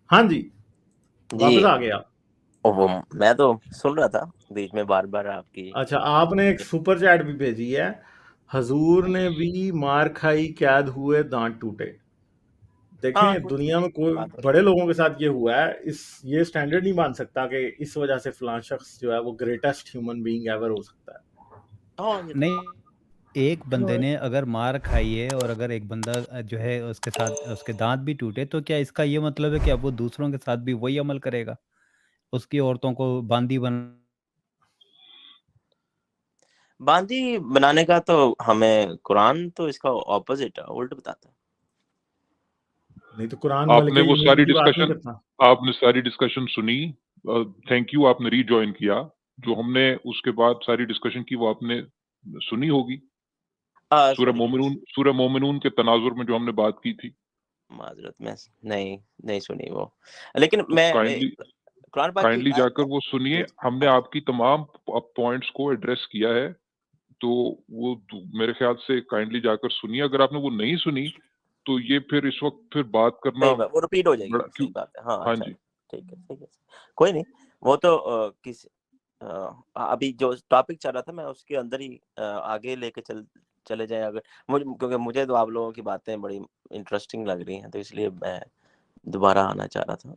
ہاں جی، جی واپس آ گیا. وہ میں تو سن رہا تھا بیچ میں بار بار آپ کی. اچھا، آپ نے ایک سپر چیٹ بھی بھیجی ہے، حضور نے بھی مار کھائی قید ہوئے دانت ٹوٹے. ہاں دیکھیں کچھ دنیا میں کوئی بات ہوئی. بڑے لوگوں کے ساتھ یہ ہوا ہے، یہ اسٹینڈرڈ نہیں مان سکتا کہ اس وجہ سے فلاں شخص جو ہے وہ گریٹسٹ ہیومن بینگ ایور ہو سکتا ہے. ہاں یہ تو نہیں، ایک بندے نے اگر مار کھائی ہے اور اگر ایک بندہ جو ہے اس کے ساتھ اس کے دانت بھی ٹوٹے، تو کیا اس کا یہ مطلب ہے کہ اب وہ دوسروں کے ساتھ بھی وہی عمل کرے گا، اس کی عورتوں کو باندی باندھی بنانے کا تو ہمیں قرآن تو اس کا اپوزٹ ہے، الٹ بتاتا ہے. نہیں تو قرآن آپ ملکہ نے وہ یمین ساری کی بات نہیں ڈسکشن کرتا. آپ نے ساری ڈسکشن سنی، تھینک یو آپ نے ری جوائن کیا. جو ہم نے اس کے بعد ساری ڈسکشن کی وہ آپ نے سنی ہوگی. سورہ مومنون کے تناظر میں جو ہم نے بات کی تھی. معذرت میں نہیں سنی وہ، لیکن تو میں قرآن پاک کی کائنڈلی جا کر وہ سنیے. ہم نے آپ کی تمام پوائنٹس کو ایڈریس کیا ہے، تو وہ میرے خیال سے کائنڈلی جا کر سنیے. اگر آپ نے وہ نہیں سنی تو یہ پھر اس وقت پھر بات کرنا صحیح بات، وہ رپیٹ ہو جائے گی. بڑا صحیح بات ہے. ہاں ہاں اچھا جی ٹھیک ہے. کوئی نہیں، وہ تو کس ابھی جو ٹاپک چل رہا تھا میں اس کے اندر ہی آگے لے کے چلے جائیں اگر کیونکہ مجھے تو آپ لوگوں کی باتیں بڑی انٹرسٹنگ لگ رہی ہیں، تو اس لیے میں دوبارہ آنا چاہ رہا تھا.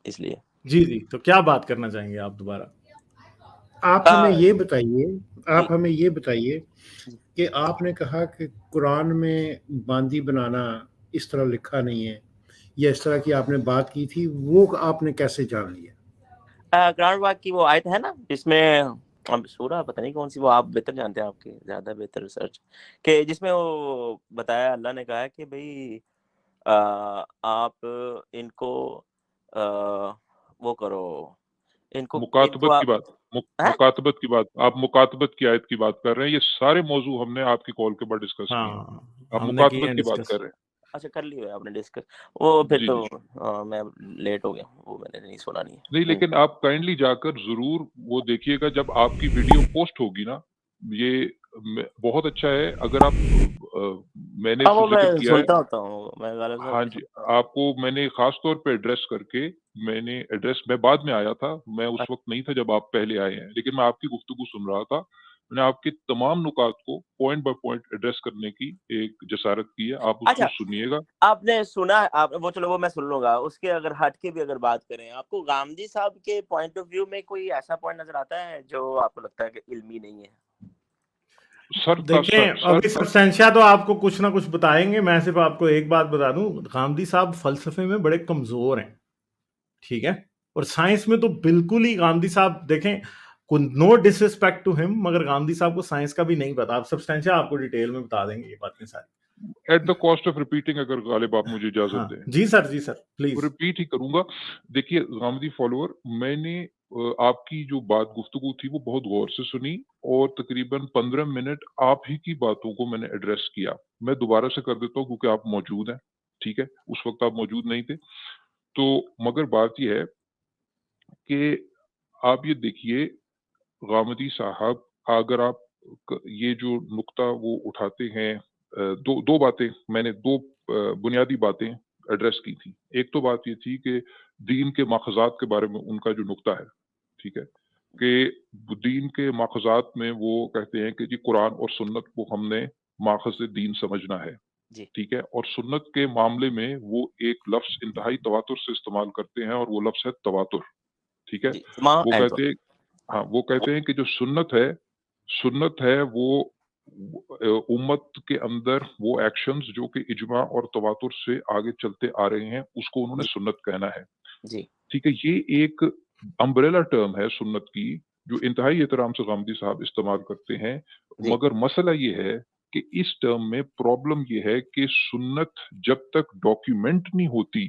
اس لیے جی تو کیا بات کرنا چاہیں گے آپ دوبارہ؟ آپ ہمیں یہ بتائیے کہ آپ نے کہا کہ قرآن میں باندی بنانا اس طرح لکھا نہیں ہے، یا اس طرح کی آپ نے بات کی تھی، وہ آپ نے کیسے جان لیا؟ قرآن پاک کی وہ آیت ہے نا جس میں سورہ پتہ نہیں کون سی، وہ آپ بہتر جانتے ہیں، آپ کے زیادہ بہتر ریسرچ، کہ جس میں وہ بتایا اللہ نے کہا کہ بھئی آپ ان کو وہ کرو، ان کو مکاتبت کی بات ہیں؟ مکاتبت کی بات آپ مکاتبت کی آیت کی بات کر رہے ہیں. یہ سارے موضوع ہم نے آپ کی کال کے بعد ڈسکس کیے ہیں. ہاں آپ ہم نے کی مکاتبت ہیں کی بات ڈسکس. کر رہے ہیں. اچھا کر لی ہے آپ نے ڈسکس، وہ پھر جی تو جی میں لیٹ ہو گیا، وہ میں نے نہیں سنا نہیں نہیں، ہے. لیکن آپ کائنڈلی جا کر ضرور وہ دیکھیے گا جب آپ کی ویڈیو پوسٹ ہوگی نا. یہ بہت اچھا ہے. اگر آپ میں نے وہ میں ذکر کیا ہے. سنتا ہوتا ہوں، میں غالب صاحب ہاں کی جی، آپ کو میں نے خاص طور پہ ایڈریس کر کے میں بعد میں آیا تھا. میں اس وقت نہیں تھا جب آپ پہلے آئے ہیں، لیکن میں آپ کی گفتگو سن رہا تھا. میں نے آپ کے تمام نکات کو پوائنٹ بائی پوائنٹ ایڈریس کرنے کی ایک جسارت کی ہے. آپ اس اچھا کو سنیے گا. آپ نے سنا آپ وہ، چلو وہ میں سن لوں گا. اس کے اگر ہٹ کے بھی اگر بات کریں، آپ کو غامدی صاحب کے پوائنٹ آف ویو میں کوئی ایسا پوائنٹ نظر آتا ہے جو آپ کو لگتا ہے کہ علمی نہیں ہے؟ دیکھیں ابھی سبسٹینشیا تو آپ کو کچھ نہ کچھ بتائیں گے. میں صرف آپ کو ایک بات بتا دوں، غامدی صاحب فلسفے میں بڑے کمزور ہیں، ٹھیک ہے، اور سائنس میں تو بالکل ہی. غامدی صاحب دیکھیں، نو ڈس رسپیکٹ ٹو ہم، مگر غامدی صاحب کو سائنس کا بھی نہیں پتا. آپ سبسٹینشیا آپ کو ڈیٹیل میں بتا دیں گے یہ باتیں ساری. At the cost of repeating, اگر غالب آپ مجھے اجازت دیں. جی سر پلیز. ریپیٹ ہی کروں گا. دیکھیے غامدی فالوور، میں نے آپ کی جو بات گفتگو تھی وہ بہت غور سے سنی، اور تقریباً 15 منٹ آپ ہی کی باتوں کو میں نے ایڈریس کیا. میں دوبارہ سے کر دیتا ہوں کیونکہ آپ موجود ہیں، ٹھیک ہے. اس وقت آپ موجود نہیں تھے. تو مگر بات یہ ہے کہ آپ یہ دیکھیے غامدی صاحب، اگر آپ یہ جو نقطہ وہ اٹھاتے ہیں، دو باتیں میں نے دو بنیادی باتیں ایڈریس کی تھی. ایک تو بات یہ تھی کہ دین کے ماخذات کے بارے میں ان کا جو نقطہ ہے، ٹھیک ہے، کہ دین کے ماخذات میں وہ کہتے ہیں کہ جی قرآن اور سنت کو ہم نے ماخذ دین سمجھنا ہے، ٹھیک ہے. اور سنت کے معاملے میں وہ ایک لفظ انتہائی تواتر سے استعمال کرتے ہیں، اور وہ لفظ ہے تواتر، ٹھیک ہے. وہ کہتے ہیں وہ کہتے ہیں کہ جو سنت ہے وہ امت کے اندر وہ ایکشنز جو کہ اجماع اور تواتر سے آگے چلتے آ رہے ہیں، اس کو انہوں نے سنت کہنا ہے، ٹھیک ہے. یہ ایک امبریلا ٹرم ہے سنت کی، جو انتہائی احترام سے غامدی صاحب استعمال کرتے ہیں. مگر مسئلہ یہ ہے کہ اس ٹرم میں پرابلم یہ ہے کہ سنت جب تک ڈاکیومنٹ نہیں ہوتی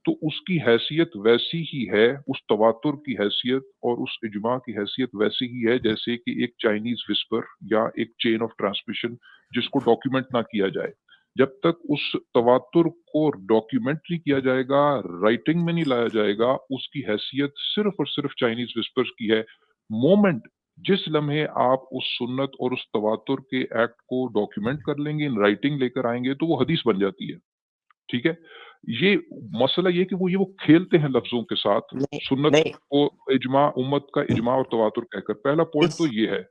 تو اس کی حیثیت ویسی ہی ہے، اس تواتر کی حیثیت اور اس اجماع کی حیثیت ویسی ہی ہے جیسے کہ ایک چائنیز وسپر یا ایک چین آف ٹرانسمیشن جس کو ڈاکیومنٹ نہ کیا جائے. جب تک اس تواتر کو ڈاکیومنٹ نہیں کیا جائے گا، رائٹنگ میں نہیں لایا جائے گا، اس کی حیثیت صرف اور صرف چائنیز وسپر کی ہے. مومنٹ جس لمحے آپ اس سنت اور اس تواتر کے ایکٹ کو ڈاکیومنٹ کر لیں گے، ان رائٹنگ لے کر آئیں گے، تو وہ حدیث بن جاتی ہے، ٹھیک ہے. یہ مسئلہ یہ کہ وہ کھیلتے ہیں لفظوں کے ساتھ، سنت نہیں کو اجماع، امت کا اجماع اور تواتر کہہ کر. پہلا پوائنٹ تو یہ ہے.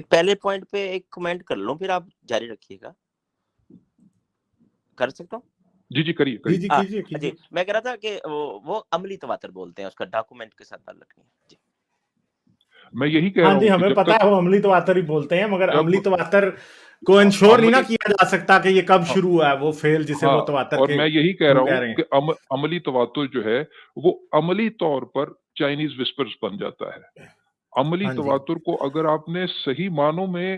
پہلے پوائنٹ پہ ایک کمنٹ کر لوں، پھر آپ جاری رکھیے گا. کر سکتا ہوں؟ جی کریے. جی میں کہہ رہا تھا کہ وہ عملی تواتر بولتے ہیں، اس کا ڈاکومنٹ کے ساتھ تعلق نہیں ہے. جی میں یہی کہہ رہا ہاں ہوں جی، کہ ہمیں جب پتا تک ہے وہ عملی تواتر ہی بولتے ہیں، مگر جب عملی تواتر کو انشور نہیں نا عملی کیا جا سکتا کہ یہ کب شروع ہوا ہے وہ فعل جسے وہ تواتر اور کے میں یہی کہہ ہم رہا کہہ رہے ہوں ہیں. کہ عملی تواتر جو ہے وہ عملی طور پر چائنیز وسپرز بن جاتا ہے. عملی ہاں جی تواتر کو اگر آپ نے صحیح معنوں میں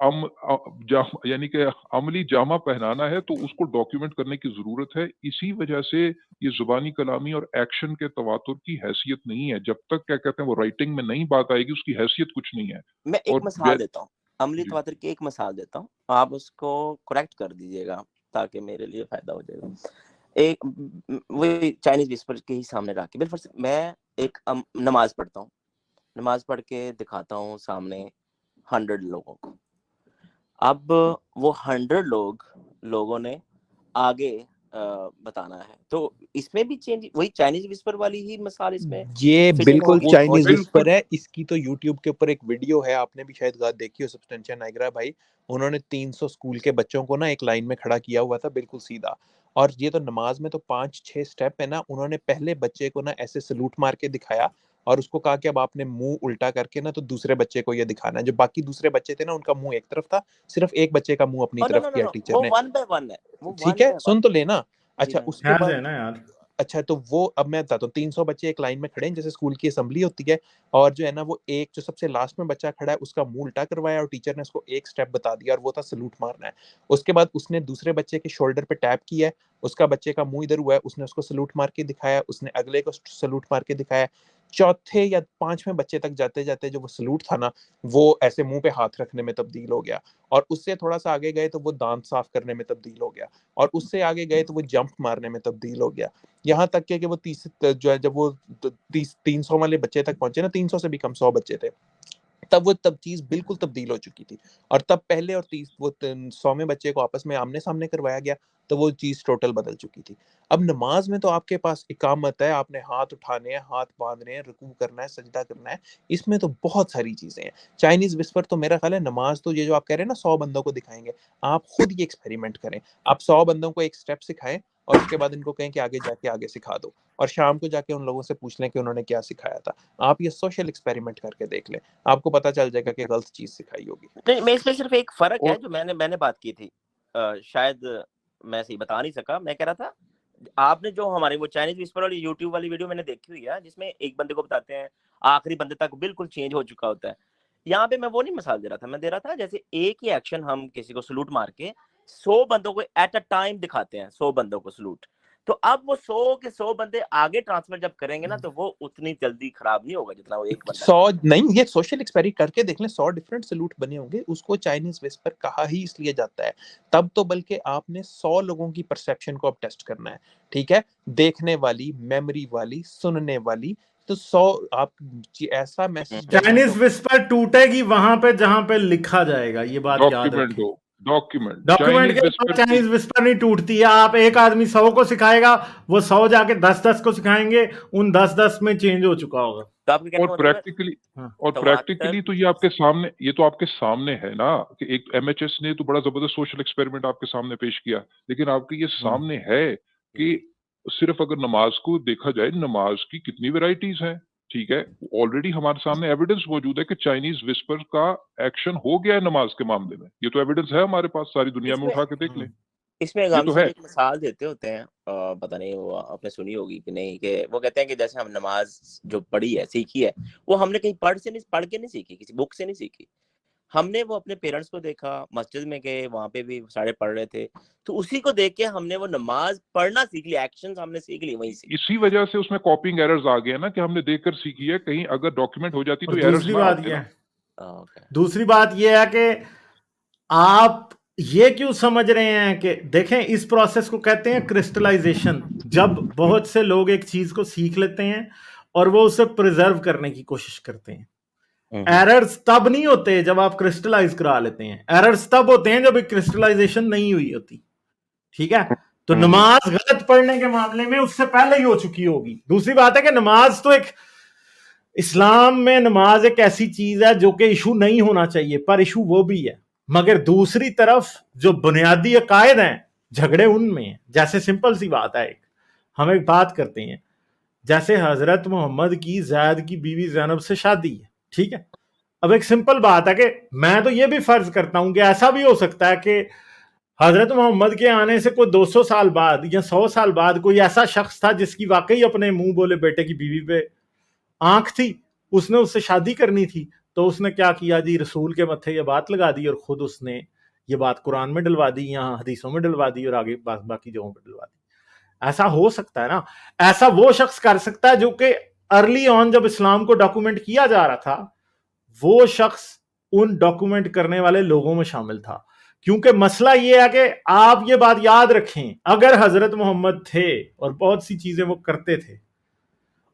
یعنی کہ عملی جامہ پہنانا ہے تو اس کو ڈاکیومنٹ کرنے کی ضرورت ہے. اسی وجہ سے یہ زبانی کلامی اور ایکشن کے تواتر کی حیثیت نہیں ہے. جب تک کیا کہتے ہیں وہ رائٹنگ میں نہیں بات آئے گی اس کی حیثیت کچھ نہیں ہے. میں ایک اور مثال دیتا ہوں، عملی جی تواتر کی ایک مثال دیتا ہوں، آپ اس کو کریکٹ کر دیجیے گا تاکہ میرے لیے فائدہ ہو جائے گا. ایک وہی چائنیز وسپر کے ہی سامنے رکھ کے بالفرض میں ایک نماز پڑھتا ہوں، نماز پڑھ کے دکھاتا ہوں سامنے 100 لوگوں کو. اب وہ 100 لوگوں نے آگے بتانا ہے، تو اس میں بھی چینج وہی چائنیز وسپر والی ہی مثال اس میں یہ fitting بالکل ہوگی. چائنیز بالکل وسپر ہے. اس کی تو یوٹیوب کے اوپر ایک ویڈیو ہے، آپ نے بھی شاید دیکھی ہو، سبسٹینشیا نائگرا بھائی، انہوں نے 300 اسکول کے بچوں کو نا ایک لائن میں کھڑا کیا ہوا تھا بالکل سیدھا. اور یہ تو نماز میں تو 5-6 سٹیپ ہے نا. انہوں نے پہلے بچے کو نا ایسے سلوٹ مار کے دکھایا اور اس کو کہا کہ اب آپ نے منہ الٹا کر کے نا تو دوسرے بچے کو یہ دکھانا ہے. جو باقی دوسرے بچے تھے نا ان کا منہ ایک طرف تھا، صرف ایک بچے کا منہ اپنی طرف کیا ٹیچر وہ نے. 1 by 1 ہے، وہ ٹھیک 1 ہے، by 1. سن تو لینا. جی اچھا میں اس کے خیر بعد سے ہے نا یار. اچھا تو وہ اب میں بتاتا ہوں 300 بچے ایک لائن میں کھڑے ہیں جیسے اسکول کی اسمبلی ہوتی ہے، اور جو ہے نا وہ ایک جو سب سے لاسٹ میں بچہ کھڑا ہے اس کا منہ الٹا کروایا اور ٹیچر نے اس کو ایک سٹیپ بتا دیا اور وہ تھا سلوٹ مارنا ہے. اس کے بعد اس نے دوسرے بچے کے شولڈر پہ ٹیپ کیا ہے، اس کا بچے کا منہ ادھر ہوا ہے، اس نے اس کو سلوٹ مار کے دکھایا، اس نے اگلے کو سلوٹ مار کے دکھایا. چوتھے یا 5ویں بچے تک جاتے جاتے جو وہ سلوٹ تھا نا وہ ایسے منہ پہ ہاتھ رکھنے میں تبدیل ہو گیا. اور اس سے تھوڑا سا آگے گئے تو وہ دانت صاف کرنے میں تبدیل ہو گیا. اور اس سے آگے گئے تو وہ جمپ مارنے میں تبدیل ہو گیا. یہاں تک کہ وہ جو ہے جب وہ 300 والے بچے تک پہنچے نا، 300 سے بھی کم 100 بچے تھے، تب وہ چیز بالکل تبدیل ہو چکی تھی. اور تب پہلے اور 100ویں بچے کو آپس میں آمنے سامنے کروایا گیا تو وہ چیز ٹوٹل بدل چکی تھی. اب نماز میں تو آپ کے پاس اقامت ہے، آپ نے ہاتھ اٹھانے ہیں، ہاتھ باندھنے ہیں، رکوع کرنا ہے، سجدہ کرنا ہے. اس میں تو بہت ساری چیزیں ہیں. چائنیز وسپر تو میرا خیال ہے نماز تو یہ جو آپ کہہ رہے ہیں نا 100 بندوں کو دکھائیں گے، آپ خود یہ ایکسپیریمنٹ کریں. آپ 100 بندوں کو ایک سٹیپ سکھائیں اور اس کے بعد ان کو کہیں کہ آگے جا کے آگے سکھا دو، اور شام کو جا کے ان لوگوں سے پوچھ لیں کہ انہوں نے کیا سکھایا تھا. آپ یہ سوشل ایکسپیریمنٹ کر کے دیکھ لیں، آپ کو پتہ چل جائے گا کہ غلط چیز سکھائی ہوگی. نہیں، میں اس میں صرف ایک فرق ہے اور جو میں نے بات کی تھی، شاید میں صحیح بتا نہیں سکا. میں کہہ رہا تھا آپ نے جو ہمارے وہ چائنیز وسپر والی یوٹیوب والی ویڈیو میں نے دیکھی ہوئی ہے جس میں ایک بندے کو بتاتے ہیں آخری بندے تک بالکل چینج ہو چکا ہوتا ہے. یہاں پہ میں وہ نہیں مثال دے رہا تھا، میں دے رہا تھا جیسے ایک ہی ایکشن ہم کسی کو سلوٹ مار کے 100 بندوں کو ایٹ اے ٹائم دکھاتے ہیں، 100 بندوں کو سلوٹ. تو اب وہ 100 کے 100 بندے آگے ٹرانسفر جب کریں گے نا تو وہ اتنی جلدی خراب نہیں ہوگا جتنا وہ ایک بندہ 100 نہیں، یہ سوشل ایکسپیریمنٹ کر کے دیکھ لیں، 100 ڈفرنٹ سلوٹ بنے ہوں گے. اس کو چائنیز وسپر کہا ہی اس لیے جاتا ہے. تب تو بلکہ آپ نے 100 لوگوں کی پرسیپشن کو اب ٹیسٹ کرنا ہے. ٹھیک ہے، دیکھنے والی، میموری والی، سننے والی. تو 100 آپ ایسا میسج چائنیز وسپر ٹوٹے گی وہاں پہ جہاں پہ لکھا جائے گا، یہ بات یاد ڈاکیومنٹ رکھیں. ہو، ڈاکیومنٹ ڈاکیومنٹ کے بعد وسپر کی چائنیز وسپر نہیں ٹوٹتی ہے. آپ ایک آدمی 100 کو سکھائے گا، وہ 100 جا کے 10 کو سکھائیں گے، ان 10 میں چینج ہو چکا ہوگا. تو آپ کے کہنے کا اور مطلب ہے پریکٹیکلی تو یہ آپ کے سامنے، یہ تو آپ کے سامنے ہے نا کہ ایک ایم ایچ ایس نے تو بڑا زبردست سوشل ایکسپیریمنٹ آپ کے سامنے پیش کیا، لیکن آپ کے یہ سامنے ہے کہ صرف اگر نماز کو دیکھا جائے، نماز کی کتنی ویرائٹیز ہیں. ٹھیک ہے، آلریڈی ہمارے سامنے ایویڈنس موجود ہے کہ چائنیز وسپر کا ایکشن ہو گیا ہے نماز کے معاملے میں. یہ تو ایویڈنس ہے ہمارے پاس، ساری دنیا میں اٹھا کے دیکھ لیں. اس میں یہ غام تو صاحب ہے. ایک مثال دیتے ہوتے ہیں، پتہ نہیں وہ آپ نے سنی ہوگی کہ نہیں، کہ وہ کہتے ہیں کہ جیسے ہم نماز جو پڑھی ہے، سیکھی ہے، وہ ہم نے کہیں پڑھ کے نہیں سیکھی، کسی بک سے نہیں سیکھی. ہم نے وہ اپنے پیرنٹس کو دیکھا، مسجد میں گئے، وہاں پہ بھی سارے پڑھ رہے تھے، تو اسی کو دیکھ کے ہم نے وہ نماز پڑھنا سیکھ لی، ایکشنز ہم نے سیکھ لی وہیں سے. اسی وجہ سے اس میں کاپنگ ایررز آ گئے نا کہ ہم نے دیکھ کر سیکھی ہے. کہیں اگر ڈاکیومنٹ ہو جاتی تو ایررز نہ آتے نا. دوسری بات یہ ہے کہ آپ یہ کیوں سمجھ رہے ہیں کہ دیکھیں اس پروسیس کو کہتے ہیں کرسٹلائزیشن. جب بہت سے لوگ ایک چیز کو سیکھ لیتے ہیں اور وہ اسے پریزرو کرنے کی کوشش کرتے ہیں. ایررز تب نہیں ہوتے جب آپ کرسٹلائز کرا لیتے ہیں، ایررز تب ہوتے ہیں جب ایک کرسٹلائزیشن نہیں ہوئی ہوتی. ٹھیک ہے، تو نماز غلط پڑھنے کے معاملے میں اس سے پہلے ہی ہو چکی ہوگی. دوسری بات ہے کہ نماز تو ایک اسلام میں نماز ایک ایسی چیز ہے جو کہ ایشو نہیں ہونا چاہیے، پر ایشو وہ بھی ہے. مگر دوسری طرف جو بنیادی عقائد ہیں جھگڑے ان میں ہیں. جیسے سمپل سی بات ہے، ہم ایک بات کرتے ہیں، جیسے حضرت محمد کی زید کی بیوی زینب سے شادی ہے، ٹھیک ہے. اب ایک سمپل بات ہے کہ میں تو یہ بھی فرض کرتا ہوں کہ ایسا بھی ہو سکتا ہے کہ حضرت محمد کے آنے سے کوئی 200 سال بعد یا 100 سال بعد کوئی ایسا شخص تھا جس کی واقعی اپنے منہ بولے بیٹے کی بیوی پہ آنکھ تھی، اس نے اس سے شادی کرنی تھی، تو اس نے کیا کیا جی، رسول کے متھے یہ بات لگا دی اور خود اس نے یہ بات قرآن میں ڈلوا دی، یہاں حدیثوں میں ڈلوا دی اور آگے باقی جگہوں پہ ڈلوا دی. ایسا ہو سکتا ہے نا. ایسا وہ شخص کر سکتا ہے جو کہ ارلی آن جب اسلام کو ڈاکومنٹ کیا جا رہا تھا وہ شخص ان ڈاکومنٹ کرنے والے لوگوں میں شامل تھا. کیونکہ مسئلہ یہ ہے کہ آپ یہ بات یاد رکھیں، اگر حضرت محمد تھے اور بہت سی چیزیں وہ کرتے تھے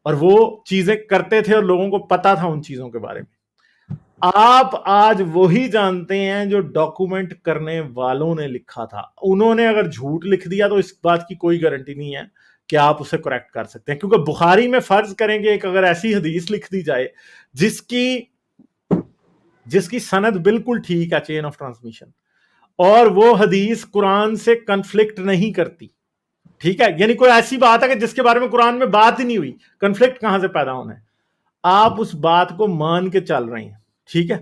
اور وہ چیزیں کرتے تھے اور لوگوں کو پتا تھا ان چیزوں کے بارے میں، آپ آج وہی جانتے ہیں جو ڈاکومنٹ کرنے والوں نے لکھا تھا. انہوں نے اگر جھوٹ لکھ دیا تو اس بات کی کوئی گارنٹی نہیں ہے کہ آپ اسے کریکٹ کر سکتے ہیں. کیونکہ بخاری میں فرض کریں کہ ایک اگر ایسی حدیث لکھ دی جائے جس کی سند بالکل ٹھیک ہے، چین آف ٹرانسمیشن، اور وہ حدیث قرآن سے کنفلکٹ نہیں کرتی، ٹھیک ہے، یعنی کوئی ایسی بات ہے کہ جس کے بارے میں قرآن میں بات ہی نہیں ہوئی، کنفلکٹ کہاں سے پیدا ہونا ہے؟ آپ اس بات کو مان کے چل رہے ہیں، ٹھیک ہے،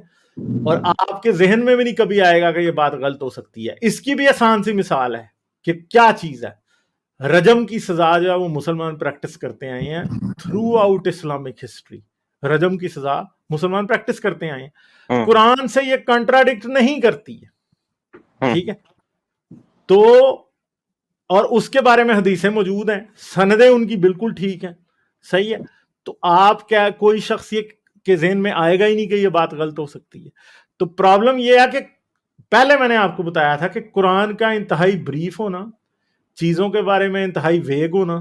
اور آپ کے ذہن میں بھی نہیں کبھی آئے گا کہ یہ بات غلط ہو سکتی ہے. اس کی بھی آسان سی مثال ہے کہ کیا چیز ہے، رجم کی سزا جو ہے وہ مسلمان پریکٹس کرتے آئے ہیں تھرو آؤٹ اسلامک ہسٹری. رجم کی سزا مسلمان پریکٹس کرتے آئے ہیں، قرآن سے یہ کنٹراڈکٹ نہیں کرتی ہے، ٹھیک ہے. تو اور اس کے بارے میں حدیثیں موجود ہیں، سندیں ان کی بالکل ٹھیک ہیں، صحیح ہے. تو آپ کیا کوئی شخص یہ کے ذہن میں آئے گا ہی نہیں کہ یہ بات غلط ہو سکتی ہے. تو پرابلم یہ ہے کہ پہلے میں نے آپ کو بتایا تھا کہ قرآن کا انتہائی بریف ہونا، چیزوں کے بارے میں انتہائی ویگ ہونا،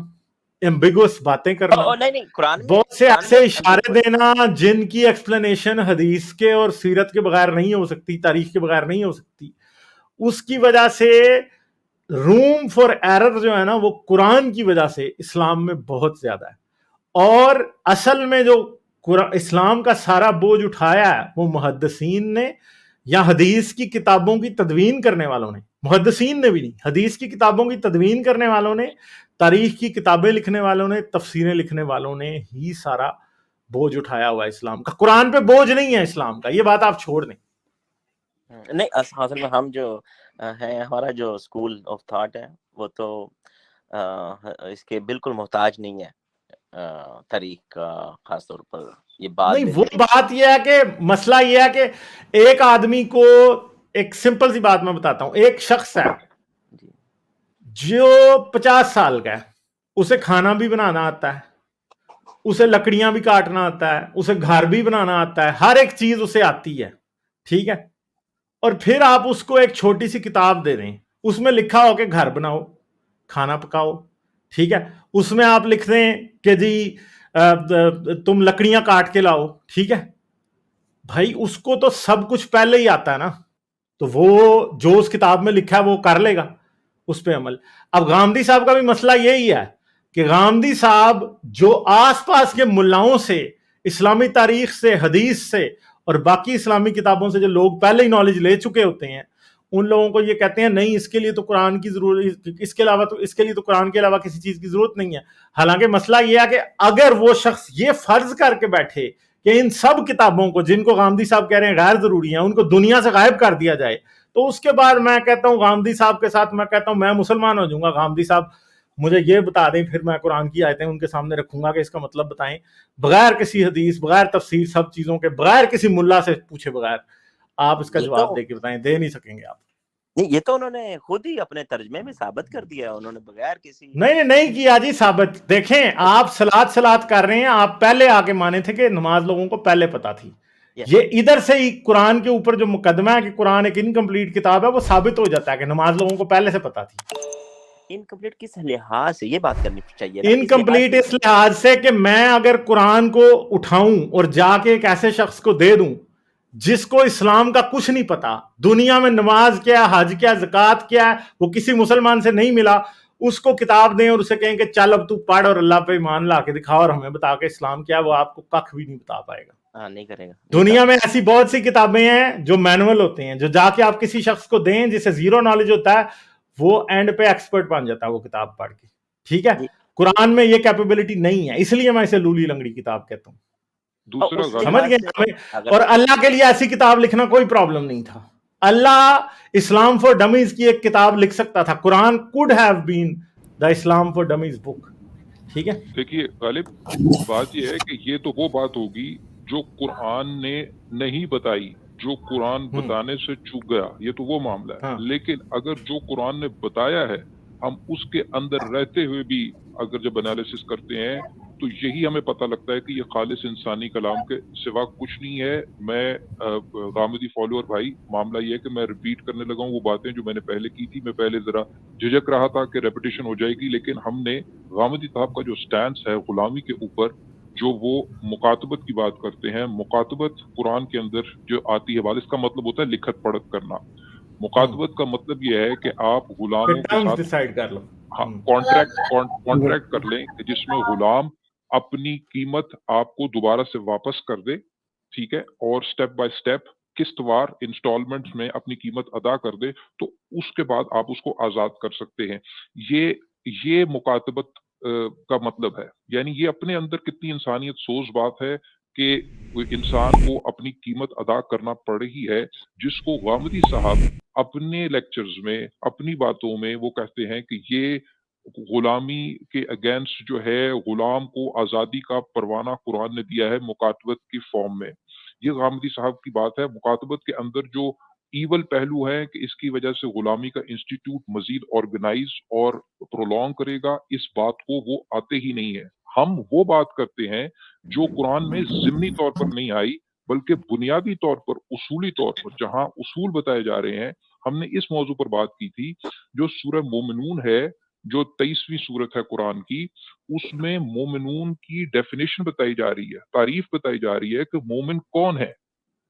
ایمبیگوس باتیں کرنا، بہت سے ایسے اشارے دینا جن کی ایکسپلینیشن حدیث کے اور سیرت کے بغیر نہیں ہو سکتی، تاریخ کے بغیر نہیں ہو سکتی. اس کی وجہ سے روم فار ایرر جو ہے نا وہ قرآن کی وجہ سے اسلام میں بہت زیادہ ہے. اور اصل میں جو اسلام کا سارا بوجھ اٹھایا ہے وہ محدثین نے یا حدیث کی کتابوں کی تدوین کرنے والوں نے، محدثین نے بھی نہیں، حدیث کی کتابوں کی تدوین کرنے والوں نے، تاریخ کی کتابیں لکھنے والوں نے، تفسیریں لکھنے والوں نے ہی سارا بوجھ اٹھایا ہوا ہے اسلام کا. قرآن پہ بوجھ نہیں ہے اسلام کا، یہ بات آپ چھوڑ دیں. نہیں، اصل میں ہم جو ہیں، ہمارا جو اسکول آف تھاٹ ہے وہ تو اس کے بالکل محتاج نہیں ہے تاریخ کا، خاص طور پر یہ بات نہیں. وہ بات یہ ہے کہ مسئلہ یہ ہے کہ ایک آدمی کو، ایک سمپل سی بات میں بتاتا ہوں، ایک شخص ہے جو 50 سال کا ہے، اسے کھانا بھی بنانا آتا ہے، اسے لکڑیاں بھی کاٹنا آتا ہے، اسے گھر بھی بنانا آتا ہے، ہر ایک چیز اسے آتی ہے، ٹھیک ہے. اور پھر آپ اس کو ایک چھوٹی سی کتاب دے دیں، اس میں لکھا ہو کہ گھر بناؤ، کھانا پکاؤ، ٹھیک ہے. اس میں آپ لکھ دیں کہ جی تم لکڑیاں کاٹ کے لاؤ، ٹھیک ہے. بھائی اس کو تو سب کچھ پہلے ہی آتا ہے نا، تو وہ جو اس کتاب میں لکھا ہے وہ کر لے گا، اس پہ عمل. اب غامدی صاحب کا بھی مسئلہ یہی ہے کہ غامدی صاحب جو آس پاس کے ملاؤں سے، اسلامی تاریخ سے، حدیث سے اور باقی اسلامی کتابوں سے جو لوگ پہلے ہی نالج لے چکے ہوتے ہیں، ان لوگوں کو یہ کہتے ہیں نہیں اس کے لیے تو قرآن کی ضرورت، اس کے لیے تو قرآن کے علاوہ کسی چیز کی ضرورت نہیں ہے. حالانکہ مسئلہ یہ ہے کہ اگر وہ شخص یہ فرض کر کے بیٹھے کہ ان سب کتابوں کو جن کو غامدی صاحب کہہ رہے ہیں غیر ضروری ہیں ان کو دنیا سے غائب کر دیا جائے، تو اس کے بعد میں کہتا ہوں غامدی صاحب کے ساتھ میں کہتا ہوں میں مسلمان ہو جاؤں گا. غامدی صاحب مجھے یہ بتا دیں، پھر میں قرآن کی آیتیں ان کے سامنے رکھوں گا کہ اس کا مطلب بتائیں، بغیر کسی حدیث، بغیر تفسیر، سب چیزوں کے بغیر کسی ملا سے پوچھے بغیر آپ اس کا جواب دے کے بتائیں. دے نہیں سکیں گے آپ. نہیں، یہ تو انہوں نے خود ہی اپنے ترجمے میں ثابت کر دیا ہے، انہوں نے بغیر کسی نہیں کیا جی ثابت. دیکھیں آپ سلاد کر رہے ہیں، آپ پہلے آ کے مانے تھے کہ نماز لوگوں کو پہلے پتا تھی. یہ ادھر سے ہی قرآن کے اوپر جو مقدمہ ہے کہ قرآن ایک انکمپلیٹ کتاب ہے وہ ثابت ہو جاتا ہے کہ نماز لوگوں کو پہلے سے پتا تھی. انکمپلیٹ کس لحاظ سے یہ بات کرنی چاہیے؟ انکمپلیٹ اس لحاظ سے کہ میں اگر قرآن کو اٹھاؤں اور جا کے ایک ایسے شخص کو دے دوں جس کو اسلام کا کچھ نہیں پتا، دنیا میں نماز کیا، حج کیا، زکوٰۃ کیا ہے وہ کسی مسلمان سے نہیں ملا، اس کو کتاب دیں اور اسے کہیں کہ چل اب تو پڑھ اور اللہ پہ ایمان لا کے دکھا اور ہمیں بتا کہ اسلام کیا ہے، وہ آپ کو کخ بھی نہیں بتا پائے گا. ہاں نہیں کرے گا. دنیا میں ایسی بہت سی کتابیں ہیں جو مینول ہوتے ہیں، جو جا کے آپ کسی شخص کو دیں جسے زیرو نالج ہوتا ہے، وہ اینڈ پہ ایکسپرٹ بن جاتا ہے وہ کتاب پڑھ کے. ٹھیک ہے، قرآن میں یہ کیپیبلٹی نہیں ہے، اس لیے میں اسے لولی لنگڑی کتاب کہتا ہوں. دوسرا اس کے سمجھ بعد گئے سے ہمیں؟ اور اللہ کے لیے ایسی کتاب لکھنا کوئی پرابلم نہیں تھا. اللہ اسلام فار ڈمیز کی ایک کتاب لکھ سکتا تھا. قرآن could have been the Islam for Dummies book. ٹھیک ہے. دیکھیے غالب، بات یہ ہے کہ یہ تو وہ بات ہوگی جو قرآن نے نہیں بتائی، جو قرآن بتانے سے چوک گیا، یہ تو وہ معاملہ ہے. لیکن اگر جو قرآن نے بتایا ہے ہم اس کے اندر رہتے ہوئے بھی اگر جب انالیسس کرتے ہیں تو یہی ہمیں پتہ لگتا ہے کہ یہ خالص انسانی کلام کے سوا کچھ نہیں ہے. میں غامدی فالوور بھائی، معاملہ یہ ہے کہ میں ریپیٹ کرنے لگا ہوں وہ باتیں جو میں نے پہلے کی تھی. میں پہلے ذرا جھجک رہا تھا کہ ریپیٹیشن ہو جائے گی، لیکن ہم نے غامدی صاحب کا جو سٹینس ہے غلامی کے اوپر، جو وہ مکاتبت کی بات کرتے ہیں، مکاتبت قرآن کے اندر جو آتی ہے بات، اس کا مطلب ہوتا ہے لکھت پڑھت کرنا. مکاتبت کا مطلب یہ ہے کہ آپ غلاموں کے ساتھ ڈیسائیڈ کر لو، کانٹریکٹ کر لیں کہ جس میں غلام اپنی قیمت آپ کو دوبارہ سے واپس کر دے، ٹھیک ہے، اور سٹیپ بائی سٹیپ قسط وار انسٹالمنٹس میں اپنی قیمت ادا کر دے، تو اس کے بعد آپ اس کو آزاد کر سکتے ہیں. یہ مکاتبت کا مطلب ہے. یعنی یہ اپنے اندر کتنی انسانیت سوز بات ہے کہ انسان کو اپنی قیمت ادا کرنا پڑ رہی ہے، جس کو غامدی صاحب اپنے لیکچرز میں، اپنی باتوں میں وہ کہتے ہیں کہ یہ غلامی کے اگینسٹ جو ہے، غلام کو آزادی کا پروانہ قرآن نے دیا ہے مکاتبت کی فارم میں. یہ غامدی صاحب کی بات ہے. مکاتبت کے اندر جو ایول پہلو ہے کہ اس کی وجہ سے غلامی کا انسٹیٹیوٹ مزید آرگنائز اور پرولونگ کرے گا، اس بات کو وہ آتے ہی نہیں ہے. ہم وہ بات کرتے ہیں جو قرآن میں ضمنی طور پر نہیں آئی، بلکہ بنیادی طور پر، اصولی طور پر جہاں اصول بتائے جا رہے ہیں. ہم نے اس موضوع پر بات کی تھی، جو سورہ مومنون ہے، جو 23ویں سورت ہے قرآن کی، اس میں مومنون کی ڈیفینیشن بتائی جا رہی ہے، تعریف بتائی جا رہی ہے کہ مومن کون ہے،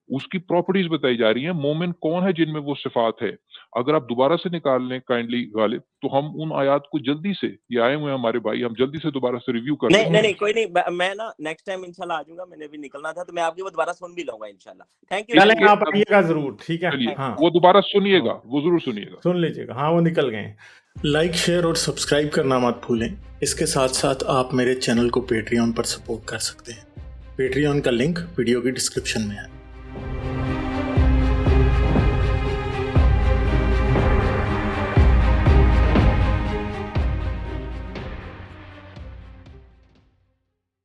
اس کی پراپرٹیز بتائی جا رہی ہیں. مومن کون ہے جن میں وہ صفات ہے. اگر آپ دوبارہ سے نکال لیں کائنڈلی غالب، تو ہم ان آیات کو جلدی سے، یہ آئے ہوئے ہیں ہمارے بھائی، ہم جلدی سے دوبارہ سے ریویو کر لیں. نہیں کوئی نہیں، میں نا نیکسٹ ٹائم انشاءاللہ آ جاؤں گا. میں نے بھی نکلنا تھا تو میں آپ کی وہ دوبارہ سن بھی لوں گا انشاءاللہ. Thank you. چلیں آپ آئیے گا ضرور. ٹھیک ہے، ہاں وہ دوبارہ سنیے گا، وہ ضرور سنیے گا، سن لیجیے گا. ہاں وہ نکل گئے. لائک، شیئر اور سبسکرائب کرنا مت بھولیں. اس کے ساتھ ساتھ آپ میرے چینل کو پیٹریون پر سپورٹ کر سکتے ہیں. پیٹریون کا لنک ویڈیو کی ڈسکرپشن میں ہے.